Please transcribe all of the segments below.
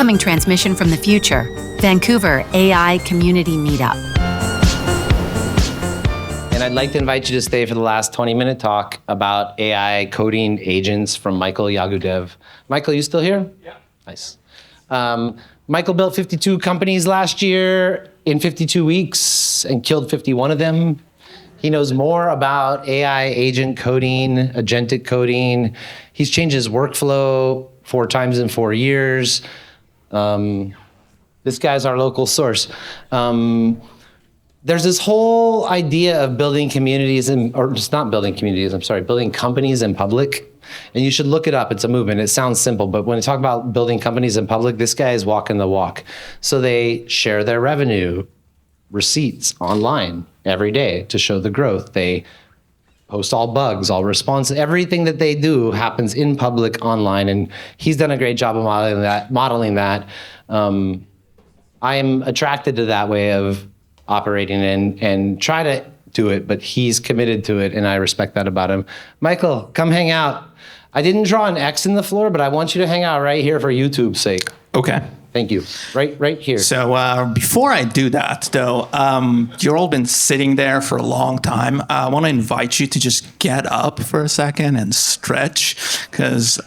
Incoming transmission from the future, Vancouver AI Community Meetup. And I'd like to invite you to stay for the last 20-minute talk about AI coding agents from Michael Yagudaev. Michael, you still here? Yeah. Nice. Michael built 52 companies last year in 52 weeks and killed 51 of them. He knows more about AI agent coding, agentic coding. He's changed his workflow 4 times in 4 years. This guy's our local source. There's this whole idea of building communities, or just not building communities, building companies in public. And you should look it up. It's a movement. It sounds simple, but when you talk about building companies in public, this guy is walking the walk. So they share their revenue receipts online every day to show the growth. They post all bugs, all responses. Everything that they do happens in public online, and he's done a great job of modeling that. I am attracted to that way of operating and try to do it, but he's committed to it, and I respect that about him. Michael, come hang out. I didn't draw an X in the floor, but I want you to hang out right here for YouTube's sake. Okay. Thank you. Right here. So before I do that, though, you've all been sitting there for a long time. I want to invite you to just get up for a second and stretch, because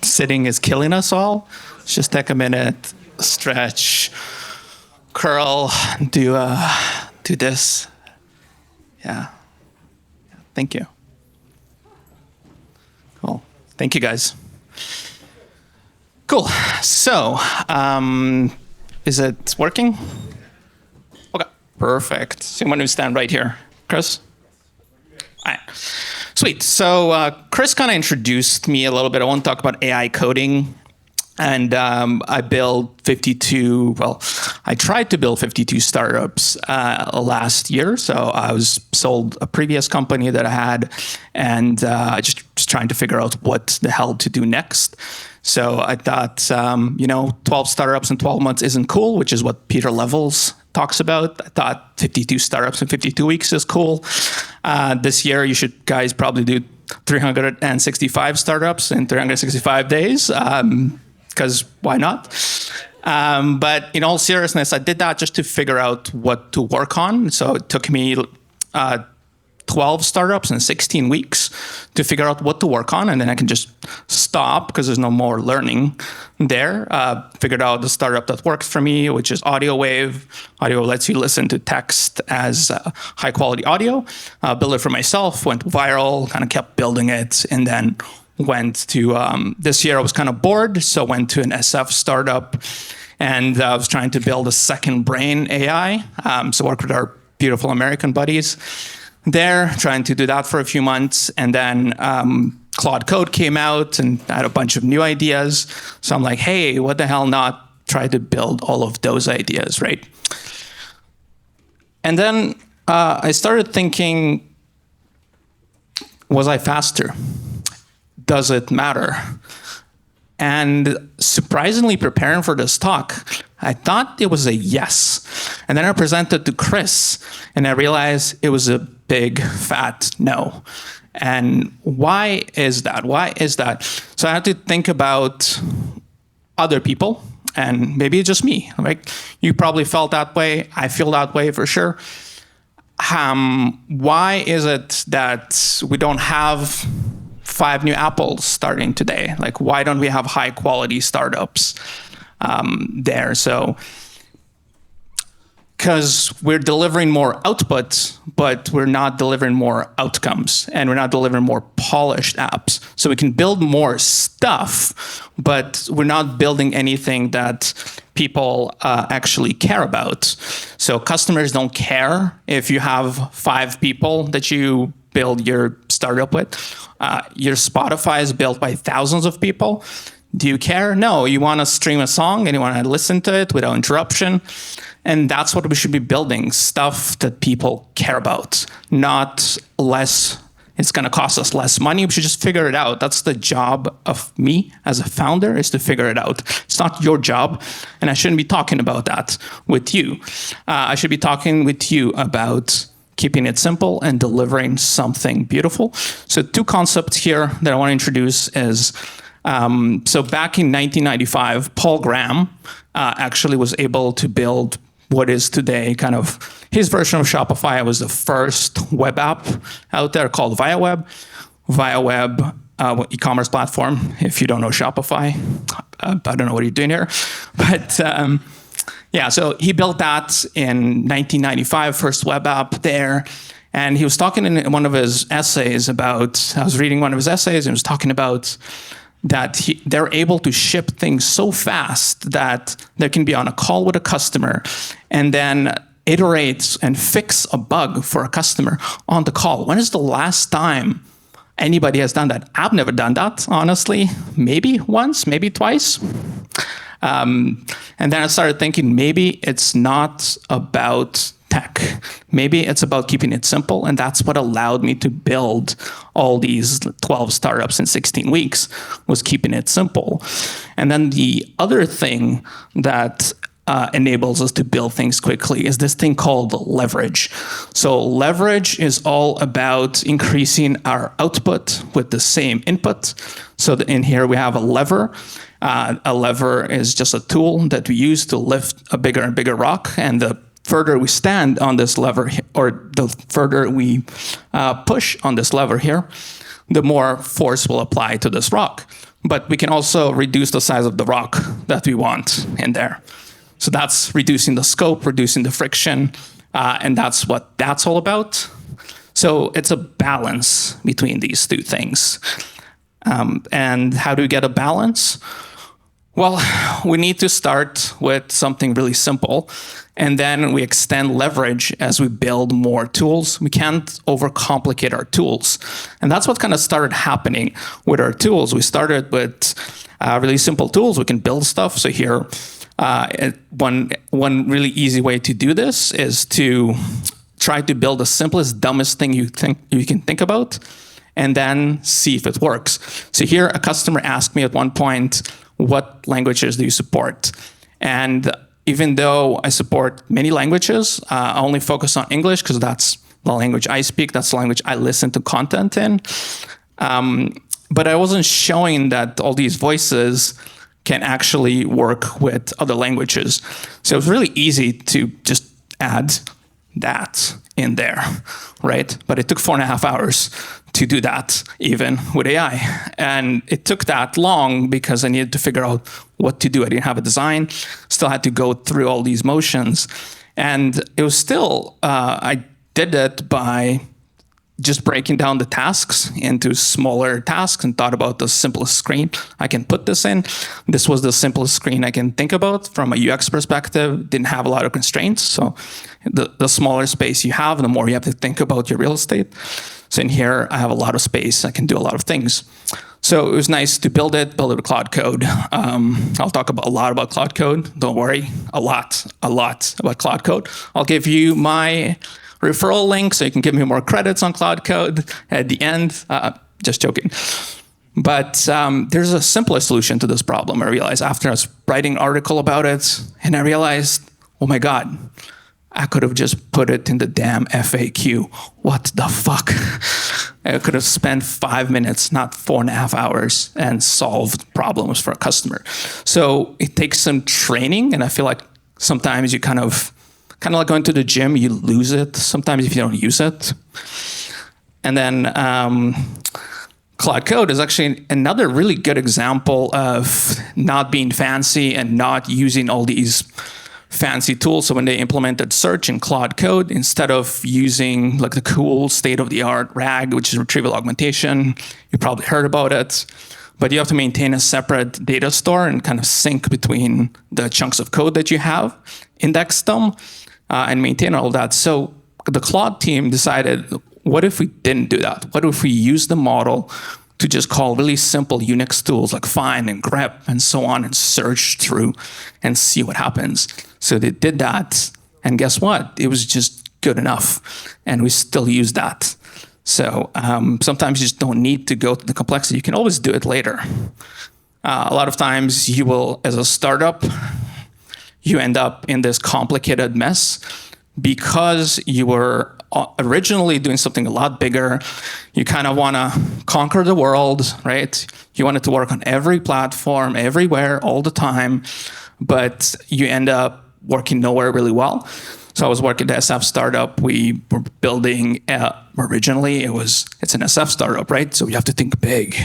sitting is killing us all. Let's just take a minute, stretch, curl, do this. Yeah. Thank you. Cool. Thank you, guys. Cool. So, is it working? Okay, perfect. So you want to stand right here, Chris? All right. Sweet. So Chris kind of introduced me a little bit. I want to talk about AI coding. And I tried to build 52 startups last year. So I sold a previous company that I had, and just trying to figure out what the hell to do next. So I thought, 12 startups in 12 months isn't cool, which is what Peter Levels talks about. I thought 52 startups in 52 weeks is cool. This year, you should guys probably do 365 startups in 365 days. Because why not? But in all seriousness, I did that just to figure out what to work on. So it took me 12 startups in 16 weeks to figure out what to work on. And then I can just stop because there's no more learning there. Figured out the startup that works for me, which is AudioWave. AudioWave lets you listen to text as high quality audio. Built it for myself, went viral, kind of kept building it, and then went to, this year I was kind of bored, so went to an SF startup, and I was trying to build a second brain AI. So worked with our beautiful American buddies there, trying to do that for a few months. And then Claude Code came out, and I had a bunch of new ideas. So I'm like, hey, what the hell not try to build all of those ideas, right? And then I started thinking, was I faster? Does it matter? And surprisingly, preparing for this talk, I thought it was a yes. And then I presented to Chris, and I realized it was a big, fat no. And why is that? Why is that? So I had to think about other people, and maybe it's just me. Right? You probably felt that way. I feel that way for sure. Why is it that we don't have 5 new Apples starting today? Like, why don't we have high quality startups there? So, because we're delivering more output, but we're not delivering more outcomes, and we're not delivering more polished apps. So we can build more stuff, but we're not building anything that people actually care about. So customers don't care if you have 5 people that you build your startup with. Your Spotify is built by thousands of people. Do you care? No, you want to stream a song and you want to listen to it without interruption. And that's what we should be building, stuff that people care about, not less. It's going to cost us less money. We should just figure it out. That's the job of me as a founder, is to figure it out. It's not your job, and I shouldn't be talking about that with you. I should be talking with you about keeping it simple and delivering something beautiful. So 2 concepts here that I want to introduce is So back in 1995, Paul Graham actually was able to build what is today kind of his version of Shopify. It was the first web app out there called ViaWeb. ViaWeb, e-commerce platform. If you don't know Shopify, I don't know what you're doing here. But yeah, so he built that in 1995, first web app there. And he was talking in one of his essays about, I was reading one of his essays, and he was talking about that they're able to ship things so fast that they can be on a call with a customer and then iterate and fix a bug for a customer on the call. When is the last time anybody has done that? I've never done that, honestly. Maybe once, maybe twice. And then I started thinking, maybe it's not about tech. Maybe it's about keeping it simple. And that's what allowed me to build all these 12 startups in 16 weeks, was keeping it simple. And then the other thing that enables us to build things quickly is this thing called leverage. So leverage is all about increasing our output with the same input. So in here we have a lever. A lever is just a tool that we use to lift a bigger and bigger rock. And the further we stand on this lever, or the further we push on this lever here, the more force will apply to this rock. But we can also reduce the size of the rock that we want in there. So that's reducing the scope, reducing the friction, and that's what that's all about. So it's a balance between these two things. And how do we get a balance? Well, we need to start with something really simple, and then we extend leverage as we build more tools. We can't overcomplicate our tools. And that's what kind of started happening with our tools. We started with really simple tools. We can build stuff. So here, one really easy way to do this is to try to build the simplest, dumbest thing you can think about, and then see if it works. So here, a customer asked me at one point, what languages do you support? And even though I support many languages, I only focus on English because that's the language I speak, that's the language I listen to content in. But I wasn't showing that all these voices can actually work with other languages. So it was really easy to just add that in there, right? But it took 4.5 hours to do that, even with AI. And it took that long because I needed to figure out what to do. I didn't have a design, still had to go through all these motions. And it was still, I did it by just breaking down the tasks into smaller tasks and thought about the simplest screen I can put this in. This was the simplest screen I can think about from a UX perspective. Didn't have a lot of constraints. So the smaller space you have, the more you have to think about your real estate. So in here, I have a lot of space. I can do a lot of things. So it was nice to build it with Claude Code. I'll talk a lot about Claude Code. Don't worry, a lot about Claude Code. I'll give you my referral link so you can give me more credits on Claude Code at the end. Just joking. But there's a simpler solution to this problem. I realized after I was writing an article about it, and I realized, oh my God, I could have just put it in the damn FAQ. What the fuck? I could have spent 5 minutes, not 4.5 hours, and solved problems for a customer. So it takes some training, and I feel like sometimes you kind of like going to the gym, you lose it sometimes if you don't use it. And then Claude Code is actually another really good example of not being fancy and not using all these fancy tools. So when they implemented search in Claude Code, instead of using like the cool state-of-the-art RAG, which is retrieval augmentation, you probably heard about it, but you have to maintain a separate data store and kind of sync between the chunks of code that you have, index them, and maintain all that. So the Claude team decided, what if we didn't do that? What if we use the model to just call really simple Unix tools like find and grep and so on and search through and see what happens? So they did that, and guess what? It was just good enough, and we still use that. So sometimes you just don't need to go to the complexity. You can always do it later. A lot of times you will, as a startup, you end up in this complicated mess because you were originally doing something a lot bigger, you kind of want to conquer the world, right? You want it to work on every platform, everywhere, all the time, but you end up working nowhere really well. So I was working at a SF startup. We were building, originally it's an SF startup, right? So you have to think big,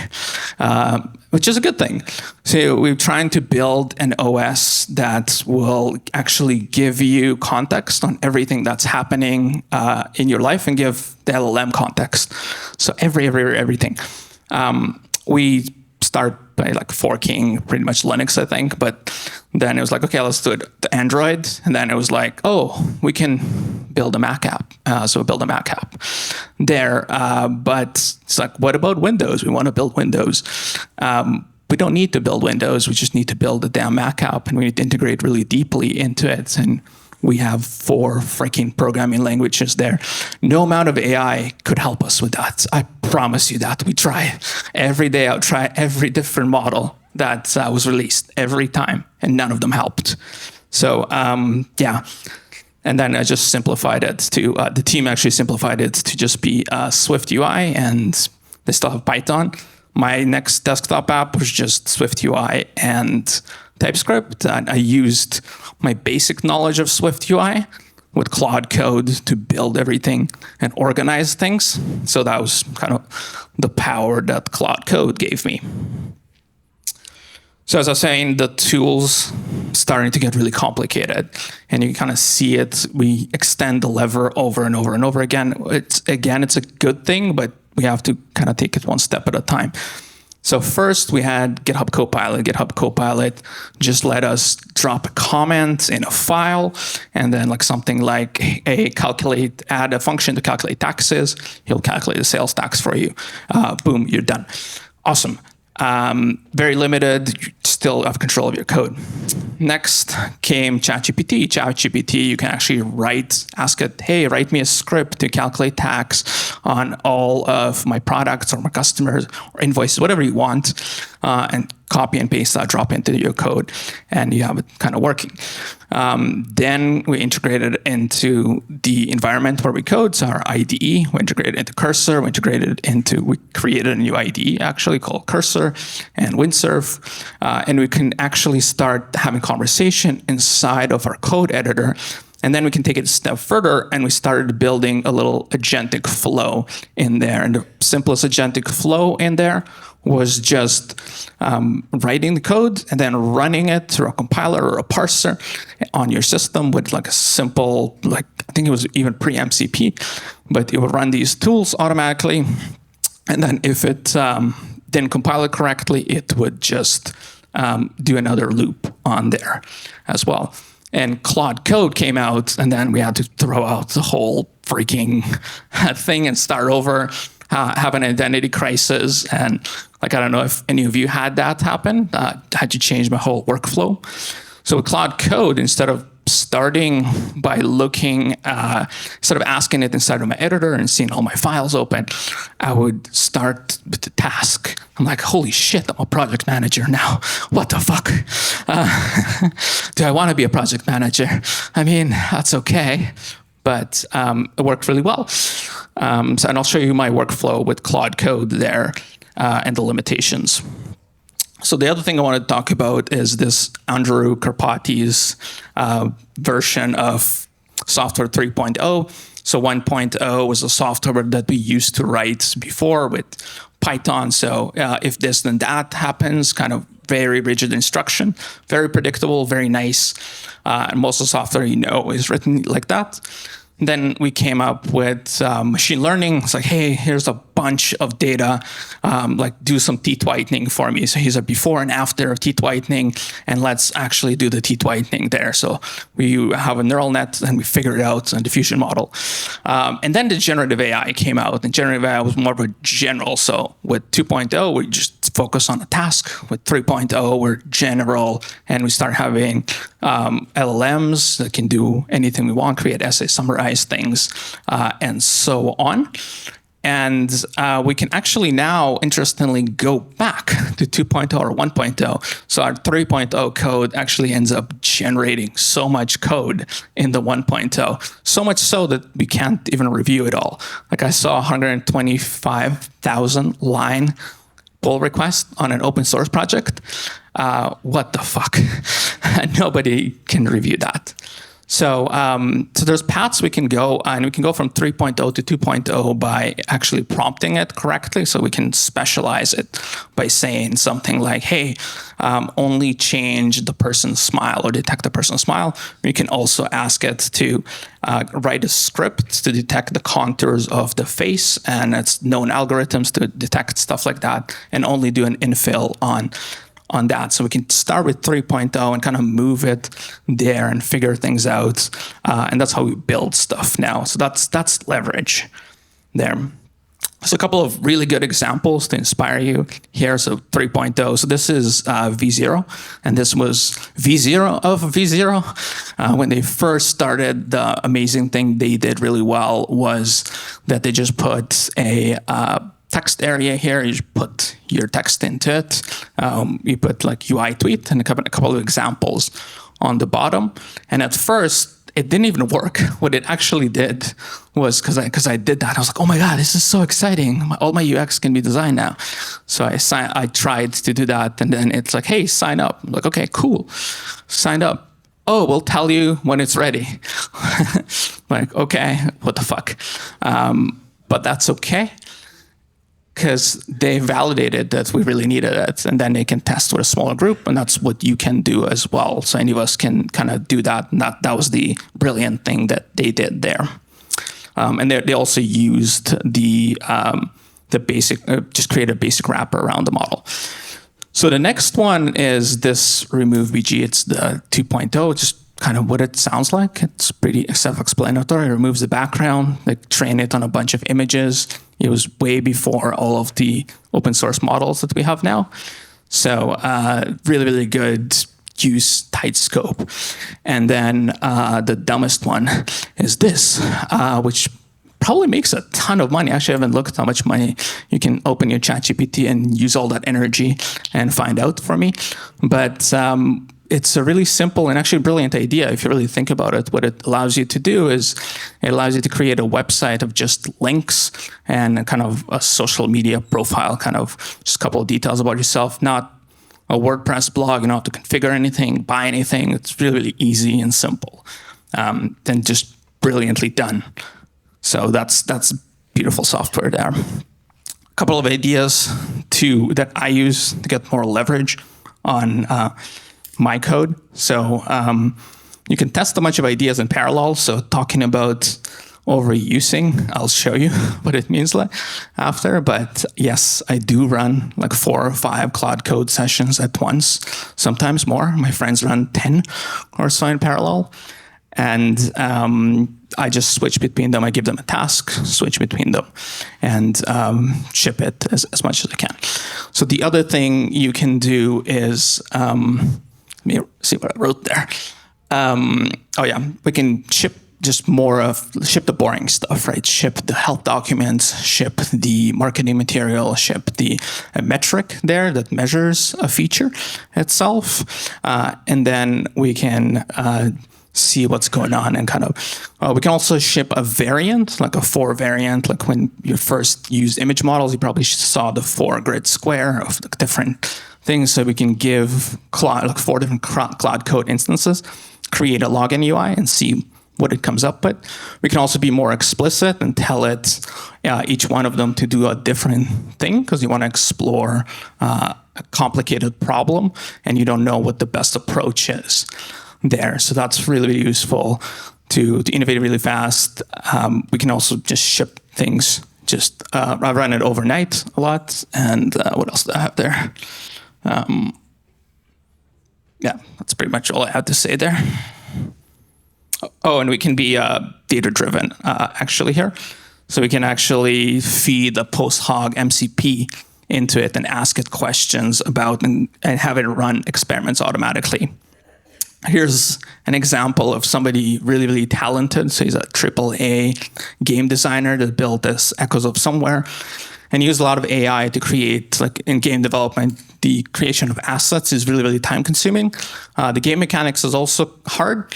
which is a good thing. So we're trying to build an OS that will actually give you context on everything that's happening in your life and give the LLM context. So everything. We start by like forking pretty much Linux, I think, but then it was like, okay, let's do it to Android. And then it was like, oh, we can build a Mac app. So we build a Mac app there. But it's like, what about Windows? We want to build Windows. We don't need to build Windows. We just need to build a damn Mac app, and we need to integrate really deeply into it. And we have 4 freaking programming languages there. No amount of AI could help us with that. I promise you that. We try every day. I'll try every different model that was released every time, and none of them helped. So yeah. And then I just simplified it to, the team actually simplified it to just be Swift UI, and they still have Python. My next desktop app was just Swift UI and TypeScript. And I used my basic knowledge of Swift UI with Claude Code to build everything and organize things. So that was kind of the power that Claude Code gave me. So as I was saying, the tool's starting to get really complicated, and you kind of see it. We extend the lever over and over and over again. It's a good thing, but we have to kind of take it one step at a time. So first we had GitHub Copilot. GitHub Copilot just let us drop a comment in a file, and then like something like add a function to calculate taxes. He'll calculate the sales tax for you. Boom, you're done. Awesome. Very limited, you still have control of your code. Next came ChatGPT. ChatGPT, you can actually ask it, hey, write me a script to calculate tax on all of my products or my customers or invoices, whatever you want, and copy and paste that, drop into your code, and you have it kind of working. Then we integrated it into the environment where we code, so our IDE. We integrated into Cursor. We created a new IDE actually called Cursor and Windsurf, and we can actually start having conversation inside of our code editor. And then we can take it a step further, and we started building a little agentic flow in there. And the simplest agentic flow in there was just writing the code and then running it through a compiler or a parser on your system with like a simple, I think it was even pre-MCP, but it would run these tools automatically. And then if it didn't compile it correctly, it would just do another loop on there as well. And Claude Code came out, and then we had to throw out the whole freaking thing and start over, have an identity crisis. And I don't know if any of you had that happen. I had to change my whole workflow. So with Claude Code, instead of starting by looking, instead of asking it inside of my editor and seeing all my files open, I would start with the task. I'm like, holy shit, I'm a project manager now. What the fuck? Do I want to be a project manager? I mean, that's okay, but it worked really well. And I'll show you my workflow with Claude Code there and the limitations. So the other thing I want to talk about is this Andrew Karpathy's version of software 3.0. So 1.0 was a software that we used to write before with Python. So if this then that happens, kind of very rigid instruction, very predictable, very nice. And most of the software is written like that. Then we came up with machine learning. It's like, hey, here's a bunch of data, do some teeth whitening for me. So here's a before and after of teeth whitening, and let's actually do the teeth whitening there. So we have a neural net, and we figured it out in a diffusion model. And then the generative AI came out, and generative AI was more of a general. So with 2.0, we just focus on a task. With 3.0, we're general, and we start having LLMs that can do anything we want, create essays, summarize things, and so on. And we can actually now, interestingly, go back to 2.0 or 1.0. So our 3.0 code actually ends up generating so much code in the 1.0, so much so that we can't even review it all. Like I saw 125,000 line pull request on an open source project. What the fuck? Nobody can review that. So there's paths we can go, and we can go from 3.0 to 2.0 by actually prompting it correctly. So we can specialize it by saying something like, hey, only change the person's smile or detect the person's smile. We can also ask it to write a script to detect the contours of the face, and it's known algorithms to detect stuff like that, and only do an infill on that. So we can start with 3.0 and kind of move it there and figure things out. And that's how we build stuff now. So that's leverage there. So a couple of really good examples to inspire you here. So 3.0. So this is V0, and this was V0 of V0. When they first started, the amazing thing they did really well was that they just put a text area here. You just put your text into it. You put like UI tweet and a couple of examples on the bottom. And at first, it didn't even work. What it actually did was, because I did that, I was like, oh my God, this is so exciting. All my UX can be designed now. So I tried to do that, and then it's like, hey, sign up. I'm like, okay, cool. Signed up. Oh, we'll tell you when it's ready. Like, okay, what the fuck? But that's okay, because they validated that we really needed it, and then they can test with a smaller group, and that's what you can do as well. So any of us can kind of do that, and that was the brilliant thing that they did there. And they also used the basic, just create a basic wrapper around the model. So the next one is this remove.bg. It's the 2.0, just kind of what it sounds like. It's pretty self-explanatory. It removes the background. They train it on a bunch of images. It was way before all of the open source models that we have now. So really, really good use, tight scope. And then the dumbest one is this, which probably makes a ton of money. Actually, I haven't looked at how much money. You can open your ChatGPT and use all that energy and find out for me. But it's a really simple and actually brilliant idea if you really think about it. What it allows you to do is it allows you to create a website of just links and kind of a social media profile, kind of just a couple of details about yourself, not a WordPress blog. You don't have to configure anything, buy anything. It's really, really easy and simple. Then just brilliantly done. So that's beautiful software there. A couple of ideas that I use to get more leverage on my code. So you can test a bunch of ideas in parallel. So talking about overusing, I'll show you what it means like after. But yes, I do run like 4 or 5 Claude Code sessions at once, sometimes more. My friends run 10 or so in parallel. And I just switch between them. I give them a task, switch between them, and ship it as much as I can. So the other thing you can do is, let me see what I wrote there. We can ship ship the boring stuff, right? Ship the help documents, ship the marketing material, ship the metric there that measures a feature itself. And then we can see what's going on and kind of, we can also ship a variant, like a 4 variant. Like when you first used image models, you probably saw the 4 grid square of the different things. So we can give Claude, like 4 different Claude Code instances, create a login UI and see what it comes up with. We can also be more explicit and tell it each one of them to do a different thing, because you want to explore a complicated problem and you don't know what the best approach is there. So that's really, really useful to innovate really fast. We can also just ship things. I run it overnight a lot. And what else do I have there? That's pretty much all I have to say there. Oh, and we can be data-driven actually here. So we can actually feed the post-hog MCP into it and ask it questions about and have it run experiments automatically. Here's an example of somebody really, really talented. So he's a AAA game designer that built this Echoes of Somewhere, and he used a lot of AI to create, like in game development, the creation of assets is really, really time consuming. The game mechanics is also hard,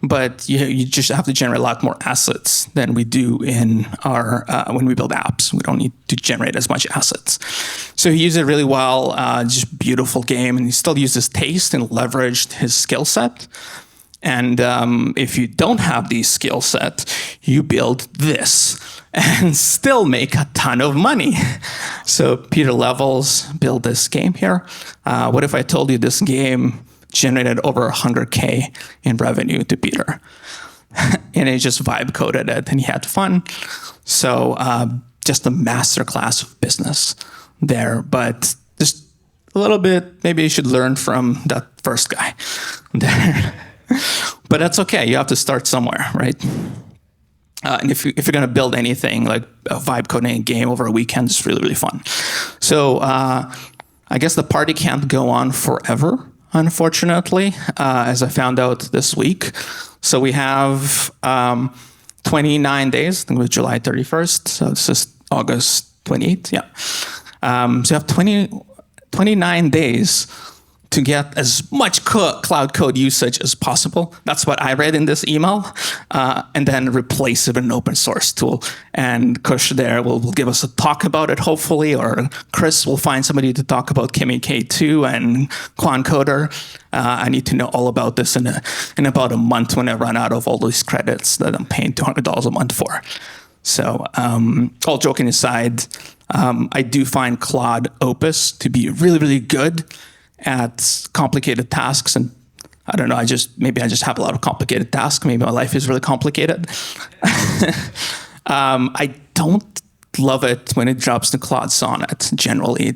but you just have to generate a lot more assets than we do in our when we build apps. We don't need to generate as much assets. So he used it really well, just beautiful game, and he still used his taste and leveraged his skill set. And if you don't have these skill set, you build this and still make a ton of money. So Peter Levels built this game here. What if I told you this game generated over 100K in revenue to Peter? And he just vibe coded it and he had fun. So just a masterclass of business there, but just a little bit, maybe you should learn from that first guy there. But that's okay. You have to start somewhere, right? And if you're going to build anything like a vibe coding a game over a weekend, it's really, really fun. So I guess the party can't go on forever, unfortunately, as I found out this week. So we have 29 days. I think it was July 31st. So this is August 28th. Yeah. So you have 29 days to get as much Cloud Code usage as possible. That's what I read in this email. And then replace it with an open source tool. And Kush there will give us a talk about it, hopefully, or Chris will find somebody to talk about Kimi K2 and Quancoder. I need to know all about this in about a month when I run out of all these credits that I'm paying $200 a month for. So all joking aside, I do find Claude Opus to be really, really good at complicated tasks. And I don't know, maybe I just have a lot of complicated tasks. Maybe my life is really complicated. I don't love it when it drops to Claude Sonnet. Generally,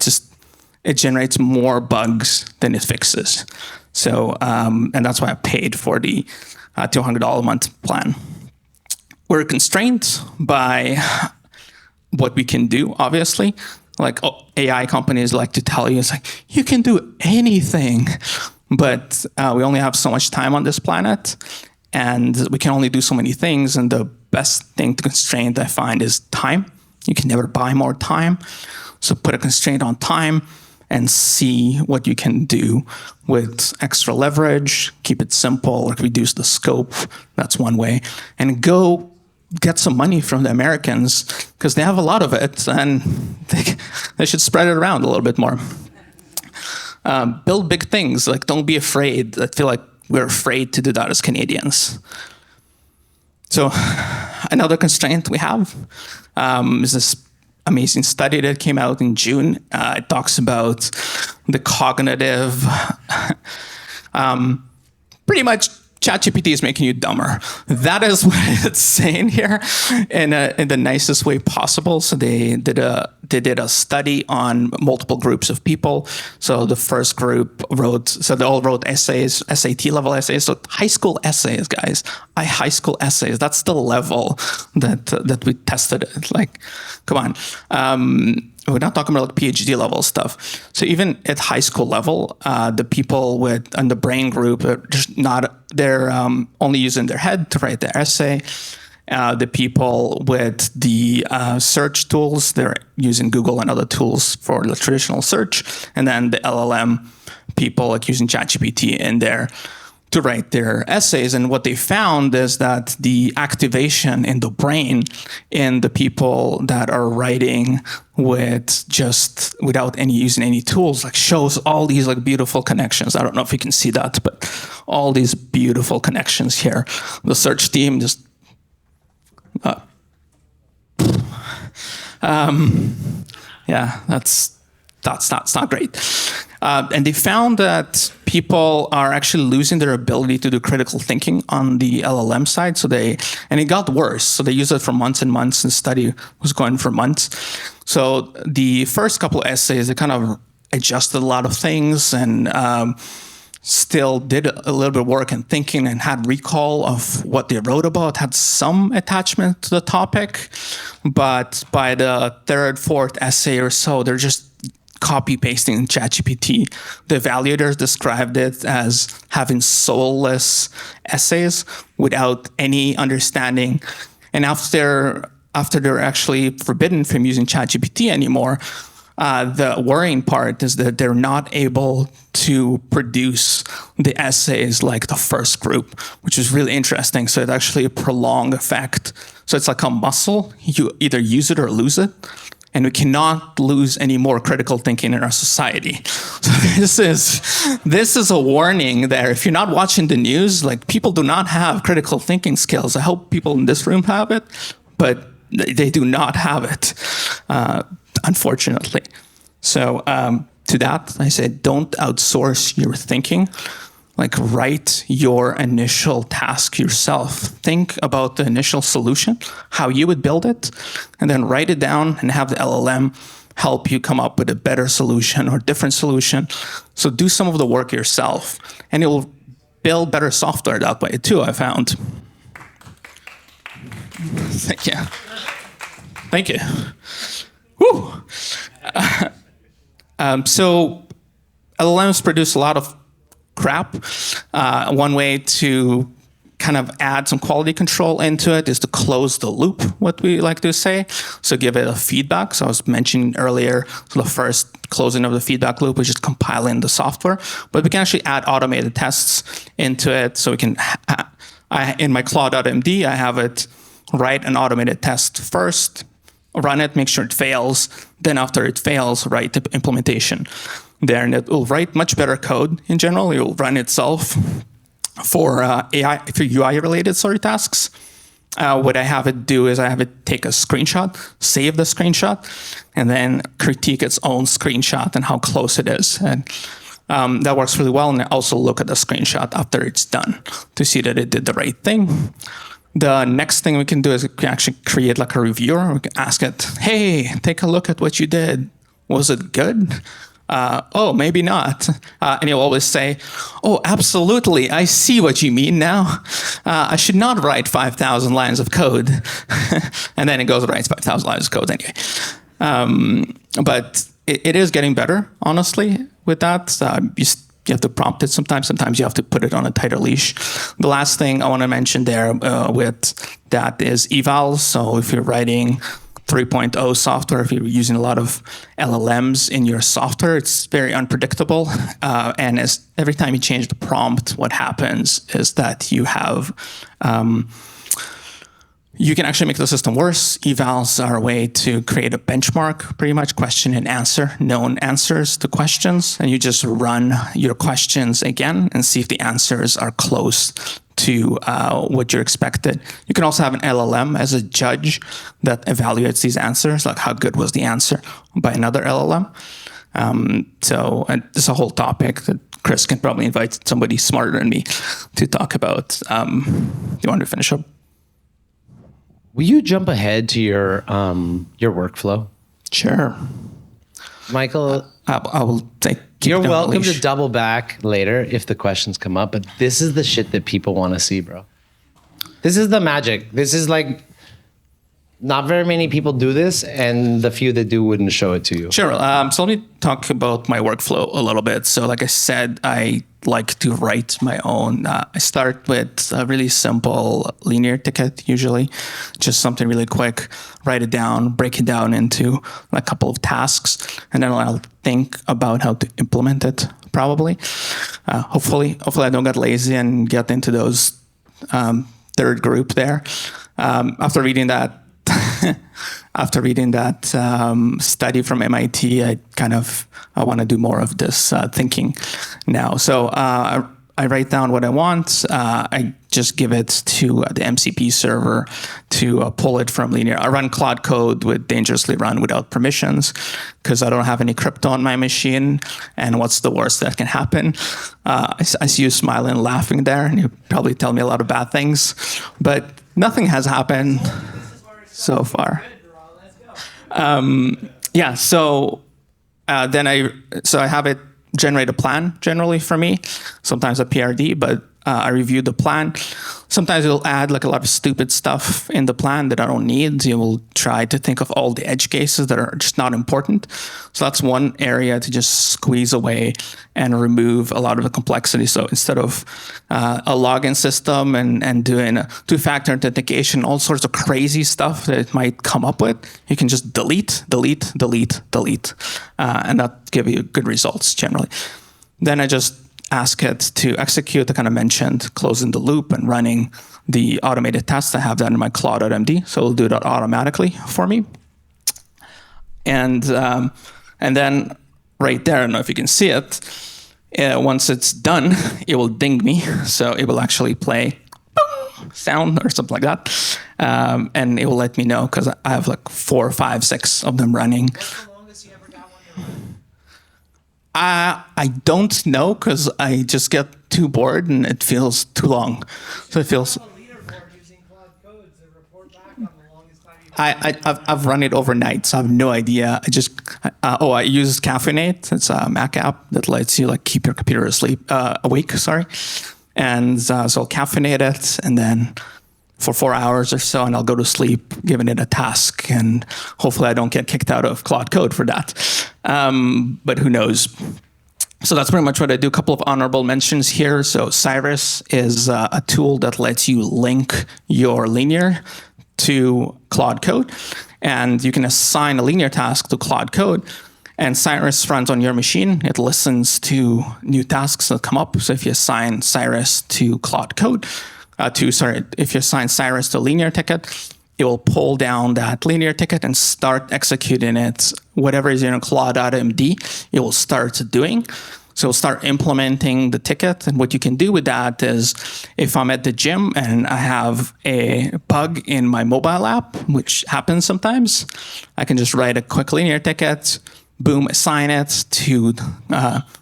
it generates more bugs than it fixes. So, and that's why I paid for the $200 a month plan. We're constrained by what we can do, obviously. Like AI companies like to tell you, it's like, you can do anything, but we only have so much time on this planet, and we can only do so many things. And the best thing to constrain, I find, is time. You can never buy more time. So put a constraint on time and see what you can do with extra leverage, keep it simple, like reduce the scope. That's one way. And go get some money from the Americans, because they have a lot of it, and they should spread it around a little bit more. Build big things. Like, don't be afraid. I feel like we're afraid to do that as Canadians. So another constraint we have is this amazing study that came out in June. It talks about the cognitive, pretty much ChatGPT is making you dumber. That is what it's saying here in the nicest way possible. So they did a study on multiple groups of people. So the first group they all wrote essays, SAT level essays. So high school essays, guys. High school essays. That's the level that we tested it. Like, come on. We're not talking about like PhD level stuff. So even at high school level, the people in the brain group are just they're only using their head to write their essay. The people with the search tools, they're using Google and other tools for the traditional search. And then the LLM people, like using ChatGPT in there to write their essays. And what they found is that the activation in the brain in the people that are writing without using any tools, like, shows all these like beautiful connections. I don't know if you can see that, but all these beautiful connections here. The search team just yeah, that's not great. And they found that people are actually losing their ability to do critical thinking on the LLM side. And it got worse. So they used it for months and months, and the study was going for months. So the first couple of essays, they kind of adjusted a lot of things and still did a little bit of work and thinking and had recall of what they wrote about, had some attachment to the topic. But by the third, fourth essay or so, they're just copy-pasting in ChatGPT. The evaluators described it as having soulless essays without any understanding. And after they're actually forbidden from using ChatGPT anymore, the worrying part is that they're not able to produce the essays like the first group, which is really interesting. So it's actually a prolonged effect. So it's like a muscle. You either use it or lose it. And we cannot lose any more critical thinking in our society. So this is a warning there. If you're not watching the news, like, people do not have critical thinking skills. I hope people in this room have it, but they do not have it, unfortunately. So to that, I said, don't outsource your thinking. Like, write your initial task yourself. Think about the initial solution, how you would build it, and then write it down and have the LLM help you come up with a better solution or different solution. So do some of the work yourself, and it will build better software that way too, I found. Thank you. Thank you. Woo. So LLMs produce a lot of crap. One way to kind of add some quality control into it is to close the loop, what we like to say. So give it a feedback. So I was mentioning earlier, so the first closing of the feedback loop is just compiling the software. But we can actually add automated tests into it. So we can, in my Claude.md, I have it write an automated test first, run it, make sure it fails. Then after it fails, write the implementation there, and it will write much better code in general. It will run itself for AI, for UI-related tasks. What I have it do is I have it take a screenshot, save the screenshot, and then critique its own screenshot and how close it is. And that works really well. And I also look at the screenshot after it's done to see that it did the right thing. The next thing we can do is we can actually create like a reviewer. We can ask it, hey, take a look at what you did. Was it good? Oh, maybe not. And you'll always say, oh, absolutely. I see what you mean now. I should not write 5,000 lines of code. And then it goes and writes 5,000 lines of code anyway. But it is getting better, honestly, with that. You have to prompt it sometimes. Sometimes you have to put it on a tighter leash. The last thing I want to mention there with that is Evals. So if you're writing 3.0 software, if you're using a lot of LLMs in your software, it's very unpredictable. And every time you change the prompt, what happens is that you have, you can actually make the system worse. Evals are a way to create a benchmark, pretty much question and answer, known answers to questions. And you just run your questions again and see if the answers are close to what you expected. You can also have an LLM as a judge that evaluates these answers, like how good was the answer by another LLM. So it's a whole topic that Chris can probably invite somebody smarter than me to talk about. Do you want to finish up? Will you jump ahead to your workflow? Sure. Michael, I will take. You're welcome to double back later if the questions come up, but this is the shit that people want to see, bro. This is the magic. This is like, not very many people do this, and the few that do wouldn't show it to you. Sure. So let me talk about my workflow a little bit. So like I said, I like to write my own. I start with a really simple linear ticket, usually. Just something really quick. Write it down, break it down into a couple of tasks, and then I'll think about how to implement it, probably. Hopefully I don't get lazy and get into those third group there. After reading that study from MIT, I want to do more of this thinking now. So I write down what I want. I just give it to the MCP server to pull it from linear. I run Claude Code with dangerously run without permissions because I don't have any crypto on my machine. And what's the worst that can happen? I see you smiling and laughing there, and you probably tell me a lot of bad things, but nothing has happened so far. So I have it generate a plan generally for me, sometimes a PRD, but I review the plan. Sometimes it'll add like a lot of stupid stuff in the plan that I don't need. You will try to think of all the edge cases that are just not important. So that's one area to just squeeze away and remove a lot of the complexity. So instead of a login system and doing a two-factor authentication, all sorts of crazy stuff that it might come up with, you can just delete, and that give you good results generally. Then I just ask it to execute, I kind of mentioned, closing the loop and running the automated tests. I have that in my Claude.md, so it'll do that automatically for me. And then right there, I don't know if you can see it, once it's done, it will ding me. So it will actually play sound or something like that. And it will let me know because I have like 4, 5, 6 of them running. What's the longest you ever got one running? I don't know because I just get too bored and it feels too long. So it feels. I've run it overnight, so I have no idea. I use Cafeinates. It's a Mac app that lets you like keep your computer awake. And so I'll caffeinate it, and then for 4 hours or so, and I'll go to sleep, giving it a task, and hopefully I don't get kicked out of Claude Code for that. But who knows? So that's pretty much what I do. A couple of honorable mentions here. So Cyrus is a tool that lets you link your linear to Claude Code, and you can assign a linear task to Claude Code, and Cyrus runs on your machine. It listens to new tasks that come up. So if you assign Cyrus to Claude Code, if you assign Cyrus to linear ticket, it will pull down that linear ticket and start executing it. Whatever is in Claude.md, it will start doing. So start implementing the ticket. And what you can do with that is if I'm at the gym and I have a bug in my mobile app, which happens sometimes, I can just write a quick linear ticket, boom, assign it to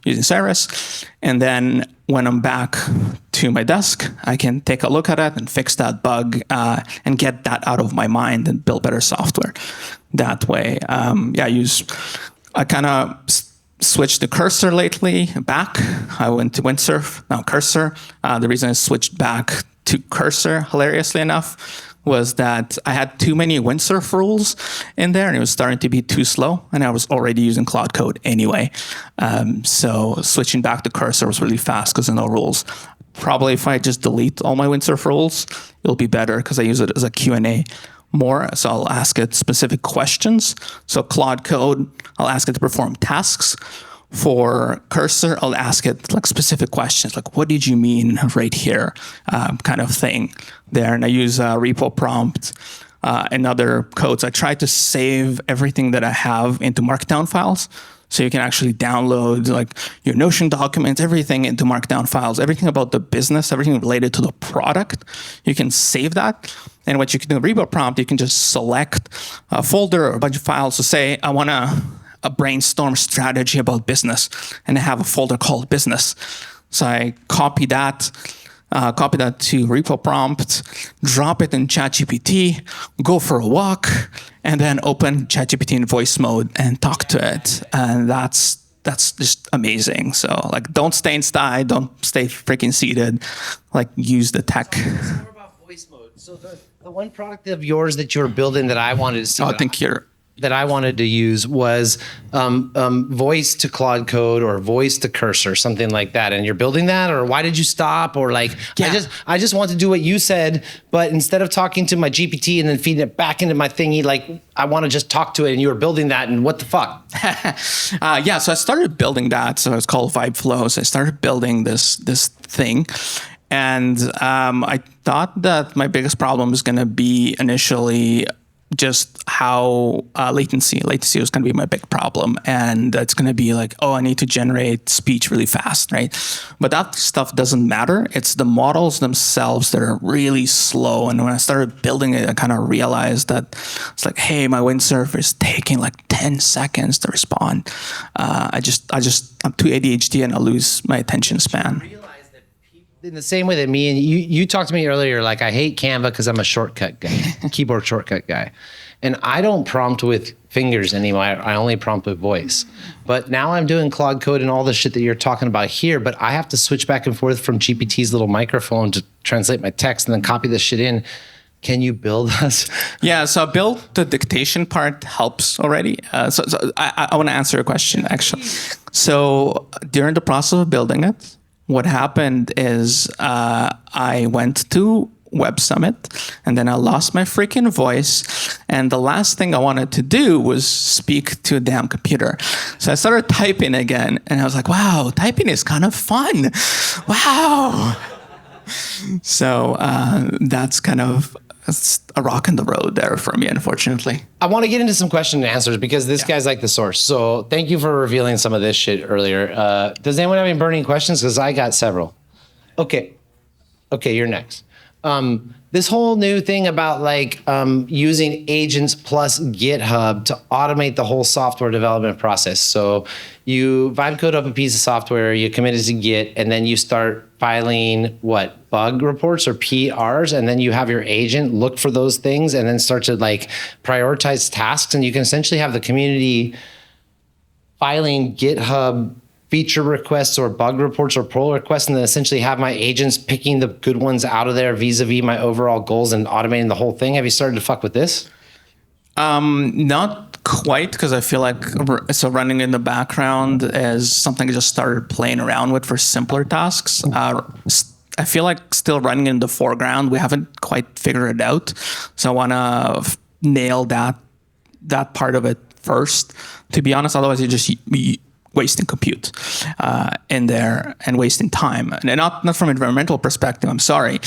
using Cyrus. And then when I'm back to my desk, I can take a look at it and fix that bug and get that out of my mind and build better software that way. I kind of switched the cursor lately back. I went to windsurf, now cursor. The reason I switched back to cursor, hilariously enough, was that I had too many windsurf rules in there and it was starting to be too slow, and I was already using Claude Code anyway. So switching back to cursor was really fast because there are no rules. Probably if I just delete all my windsurf rules, it'll be better because I use it as a Q&A more. So I'll ask it specific questions. So Claude Code, I'll ask it to perform tasks. For cursor, I'll ask it like specific questions, like what did you mean right here, kind of thing there. And I use repo prompt and other codes. I try to save everything that I have into Markdown files. So you can actually download like your Notion documents, everything into Markdown files, everything about the business, everything related to the product. You can save that. And what you can do in repo prompt, you can just select a folder or a bunch of files to say, I want a brainstorm strategy about business, and I have a folder called business. So I copy that to repo prompt, drop it in ChatGPT, go for a walk, and then open ChatGPT in voice mode and talk to it. And that's just amazing. So like, don't stay inside, don't stay freaking seated, like use the tech. More about voice mode. So the one product of yours that you were building that I wanted to see. That I wanted to use was voice to Claude Code or voice to cursor, something like that. And you're building that, or why did you stop? Or like, yeah. I just want to do what you said, but instead of talking to my GPT and then feeding it back into my thingy, like I want to just talk to it, and you were building that, and what the fuck? So I started building that. So it's called Vibe Flows. I started building this thing. And I thought that my biggest problem is going to be initially just how latency was going to be my big problem. And it's going to be like, I need to generate speech really fast, right? But that stuff doesn't matter. It's the models themselves that are really slow. And when I started building it, I kind of realized that it's like, hey, my windsurf is taking like 10 seconds to respond. I'm too ADHD and I lose my attention span. In the same way that me and you talked to me earlier, like I hate Canva because I'm a shortcut guy, keyboard shortcut guy. And I don't prompt with fingers anymore. I only prompt with voice. But now I'm doing Claude Code and all the shit that you're talking about here, but I have to switch back and forth from GPT's little microphone to translate my text and then copy this shit in. Can you build us? Yeah, so build the dictation part helps already. So I want to answer your question, actually. So during the process of building it, what happened is I went to Web Summit and then I lost my freaking voice. And the last thing I wanted to do was speak to a damn computer. So I started typing again and I was like, wow, typing is kind of fun. Wow. So that's kind of a rock in the road there for me, unfortunately. I want to get into some question and answers because this guy's like the source. So thank you for revealing some of this shit earlier. Does anyone have any burning questions? Because I got several. Okay, you're next. This whole new thing about like using agents plus GitHub to automate the whole software development process. So you vibe code up a piece of software, you commit it to Git, and then you start filing bug reports or PRs, and then you have your agent look for those things and then start to like prioritize tasks, and you can essentially have the community filing GitHub feature requests or bug reports or pull requests, and then essentially have my agents picking the good ones out of there vis-a-vis my overall goals and automating the whole thing. Have you started to fuck with this? Not quite, because I feel like so running in the background is something I just started playing around with for simpler tasks. I feel like still running in the foreground. We haven't quite figured it out. So I want to nail that part of it first. To be honest, otherwise you just wasting compute in there and wasting time. And not from an environmental perspective, I'm sorry.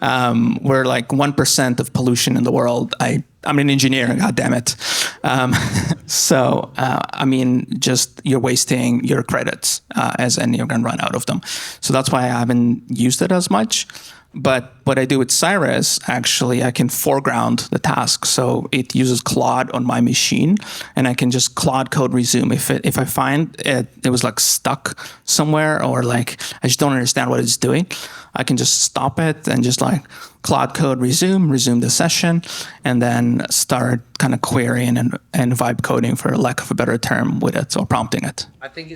We're like 1% of pollution in the world. I'm an engineer, God damn it. So, I mean, just you're wasting your credits and you're going to run out of them. So that's why I haven't used it as much. But what I do with Cyrus, actually, I can foreground the task. So it uses Claude on my machine, and I can just Claude Code resume. If I find it was like stuck somewhere, or like I just don't understand what it's doing, I can just stop it and just like Claude Code resume the session, and then start kind of querying and vibe coding, for lack of a better term, with it, or prompting it. I think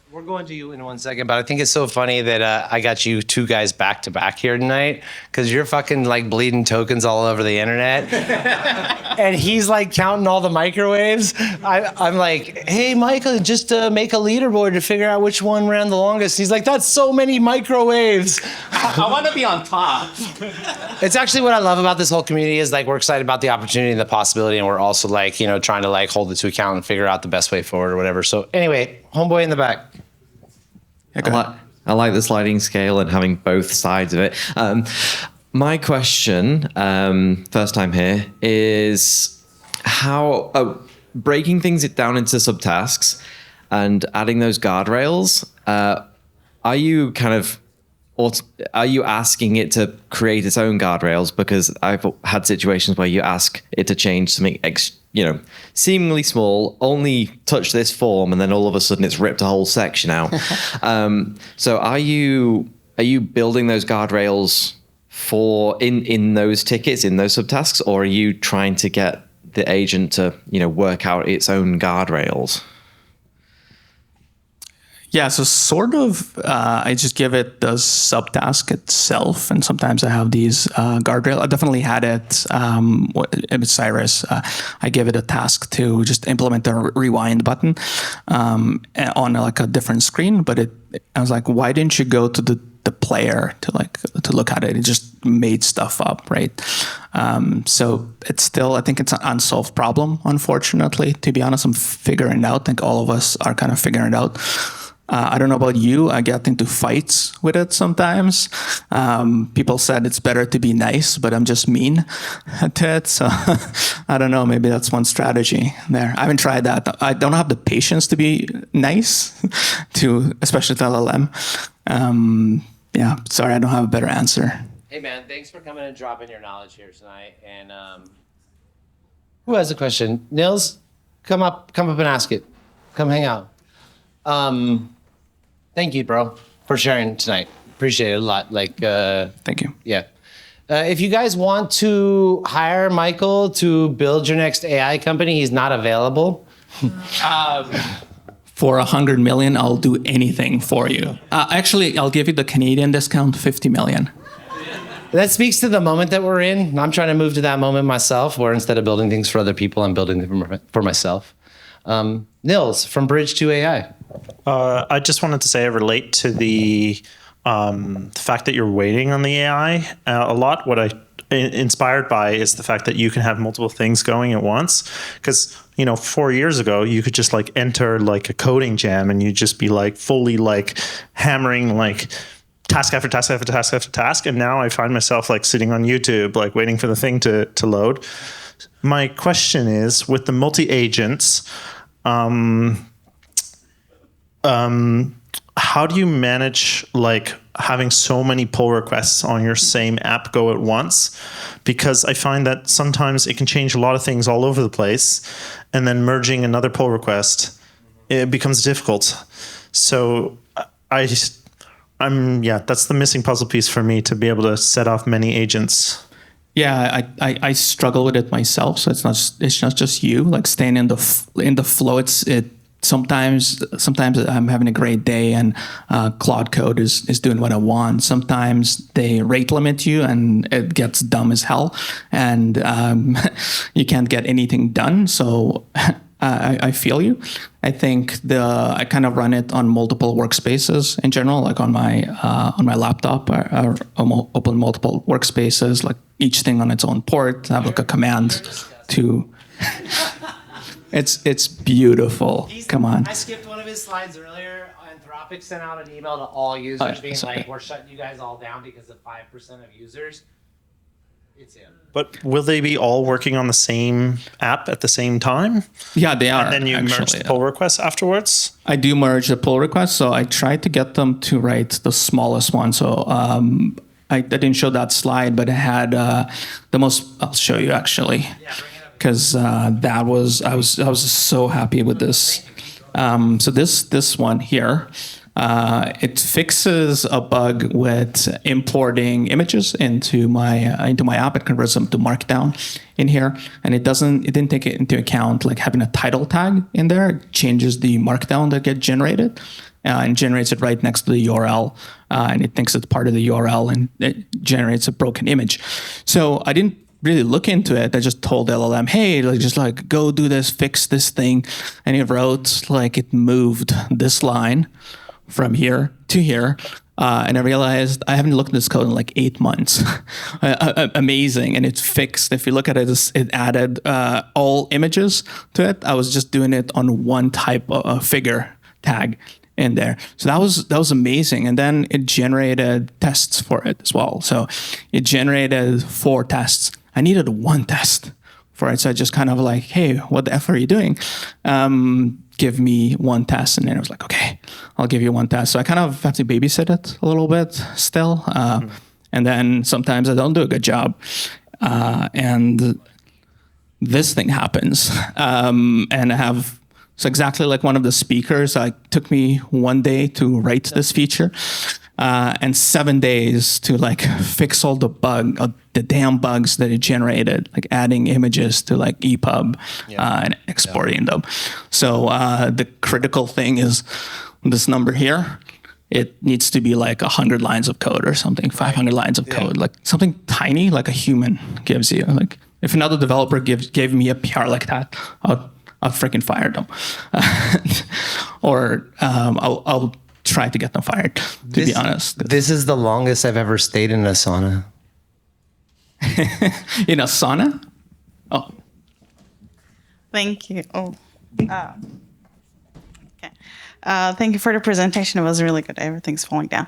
we're going to you in 1 second, but I think it's so funny that I got you two guys back to back here tonight, because you're fucking like bleeding tokens all over the internet. And he's like counting all the microwaves. I'm like, hey, Michael, just make a leaderboard to figure out which one ran the longest. He's like, that's so many microwaves. I want to be on top. It's actually what I love about this whole community is like we're excited about the opportunity and the possibility, and we're also like, trying to like hold it to account and figure out the best way forward or whatever. So anyway, homeboy in the back. I like the sliding scale and having both sides of it. My question, first time here, is how breaking things down into subtasks and adding those guardrails. Are you asking it to create its own guardrails? Because I've had situations where you ask it to change something seemingly small, only touch this form, and then all of a sudden it's ripped a whole section out. So are you building those guardrails in those tickets, in those subtasks, or are you trying to get the agent to work out its own guardrails? Yeah, so sort of, I just give it the subtask itself, and sometimes I have these guardrails. I definitely had it with Cyrus. I give it a task to just implement the rewind button on like a different screen, but I was like, why didn't you go to the player to look at it? It just made stuff up, right? So it's still, I think it's an unsolved problem, unfortunately. To be honest, I'm figuring it out. I think all of us are kind of figuring it out. I don't know about you. I get into fights with it sometimes. People said it's better to be nice, but I'm just mean to it. So I don't know. Maybe that's one strategy there. I haven't tried that. I don't have the patience to be nice especially to LLM. Yeah, sorry, I don't have a better answer. Hey man, thanks for coming and dropping your knowledge here tonight. And who has a question? Nils, come up and ask it. Come hang out. Thank you, bro, for sharing tonight. Appreciate it a lot. Thank you. Yeah. If you guys want to hire Michael to build your next AI company, he's not available. For $100 million, I'll do anything for you. Actually, I'll give you the Canadian discount, $50 million. That speaks to the moment that we're in. I'm trying to move to that moment myself, where instead of building things for other people, I'm building them for myself. Nils from Bridge to AI. I just wanted to say I relate to the fact that you're waiting on the AI a lot. What I inspired by is the fact that you can have multiple things going at once. Because 4 years ago, you could just like enter like a coding jam and you'd just be like fully like hammering like task after task after task after task. And now I find myself like sitting on YouTube, like waiting for the thing to load. My question is, with the multi-agents, how do you manage like having so many pull requests on your same app go at once? Because I find that sometimes it can change a lot of things all over the place, and then merging another pull request, it becomes difficult. So that's the missing puzzle piece for me, to be able to set off many agents. Yeah, I struggle with it myself. So it's not just you. Like staying in the flow. Sometimes I'm having a great day and Claude Code is doing what I want. Sometimes they rate limit you and it gets dumb as hell, and you can't get anything done. So I feel you. I think I kind of run it on multiple workspaces in general, like on my laptop. I open multiple workspaces, like each thing on its own port. I have like a command to. It's beautiful. Come on. I skipped one of his slides earlier. Anthropic sent out an email to all users being like, we're shutting you guys all down because of 5% of users. It's him. But will they be all working on the same app at the same time? Yeah, they are. And then you merge the pull requests afterwards? I do merge the pull requests. So I tried to get them to write the smallest one. So I didn't show that slide, but it had the most. I'll show you actually. Yeah, because I was so happy with this. So this one here, it fixes a bug with importing images into my app. It converts them to Markdown in here, and it didn't take it into account like having a title tag in there. It changes the Markdown that get generated. And generates it right next to the URL, and it thinks it's part of the URL, and it generates a broken image. So I didn't really look into it. I just told LLM, hey, go do this, fix this thing. And it wrote it moved this line from here to here. And I realized I haven't looked at this code in like 8 months. Amazing. And it's fixed. If you look at it, it added all images to it. I was just doing it on one type of figure tag in there. So that was amazing. And then it generated tests for it as well. So it generated 4 tests. I needed 1 test for it. So I just kind of like, hey, what the F are you doing? Give me 1 test. And then I was like, okay, I'll give you 1 test. So I kind of have to babysit it a little bit still. And then sometimes I don't do a good job. And this thing happens. And I have, so exactly like one of the speakers, it took me 1 day to write this feature. And 7 days to fix all the damn bugs that it generated, like adding images to EPUB and exporting them. So the critical thing is this number here. It needs to be 100 lines of code or something, 500 lines of code, something tiny, like a human gives you. If another developer gave me a PR like that, I'll freaking fire them, or I'll try to get them fired, to be honest. This is the longest I've ever stayed in a sauna. In a sauna? Oh. Thank you. Okay. Thank you for the presentation. It was really good. Everything's falling down.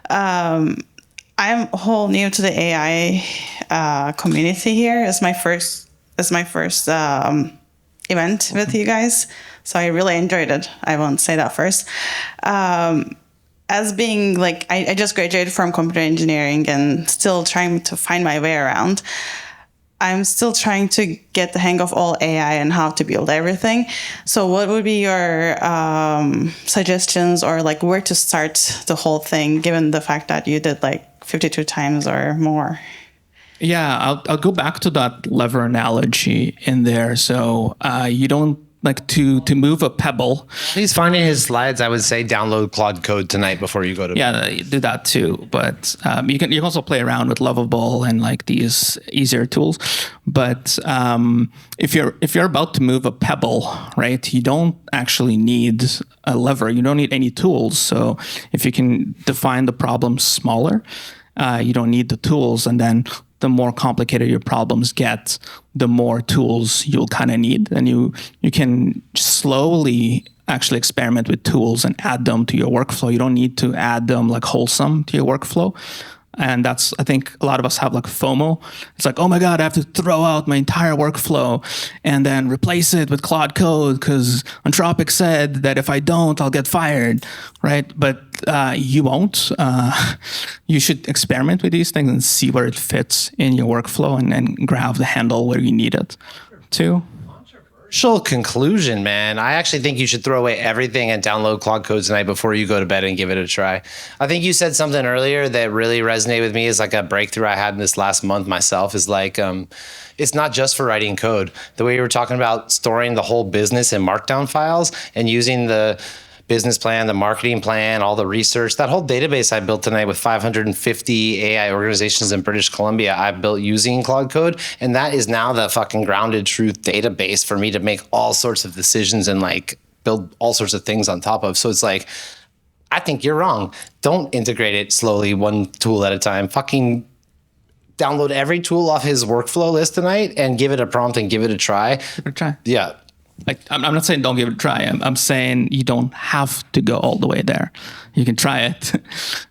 I'm whole new to the AI community here. It's my first event with you guys. So I really enjoyed it. I won't say that first. As being I just graduated from computer engineering and still trying to find my way around. I'm still trying to get the hang of all AI and how to build everything. So what would be your suggestions or where to start the whole thing, given the fact that you did 52 times or more? Yeah, I'll go back to that lever analogy in there. So you don't like to move a pebble. He's finding his slides. I would say download Claude Code tonight before you go to bed. Yeah, do that too. But you can also play around with Lovable and like these easier tools. But if you're about to move a pebble, right, you don't actually need a lever. You don't need any tools. So if you can define the problem smaller, you don't need the tools, and then the more complicated your problems get, the more tools you'll kind of need. And you can slowly actually experiment with tools and add them to your workflow. You don't need to add them like wholesome to your workflow. And that's, I think a lot of us have like FOMO. It's like, oh my God, I have to throw out my entire workflow and then replace it with Claude Code because Anthropic said that if I don't, I'll get fired, right? But you won't. You should experiment with these things and see where it fits in your workflow and then grab the handle where you need it too. Conclusion, man. I actually think you should throw away everything and download Claude Code tonight before you go to bed and give it a try. I think you said something earlier that really resonated with me as like a breakthrough I had in this last month myself is like, it's not just for writing code. The way you were talking about storing the whole business in markdown files and using the business plan, the marketing plan, all the research, that whole database I built tonight with 550 AI organizations in British Columbia, I built using Claude Code. And that is now the fucking grounded truth database for me to make all sorts of decisions and like build all sorts of things on top of. So it's like, I think you're wrong. Don't integrate it slowly, one tool at a time. Fucking download every tool off his workflow list tonight and give it a prompt and give it a try. Give it a try. Yeah. Like, I'm not saying don't give it a try. I'm saying you don't have to go all the way there. You can try it.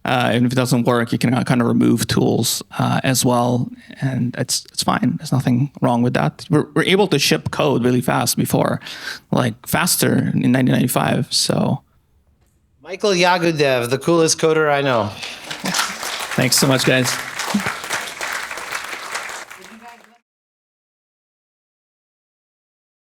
And if it doesn't work, you can kind of remove tools as well. And it's fine. There's nothing wrong with that. We're able to ship code really fast before, like faster in 1995. So, Michael Yagudaev, the coolest coder I know. Thanks so much, guys.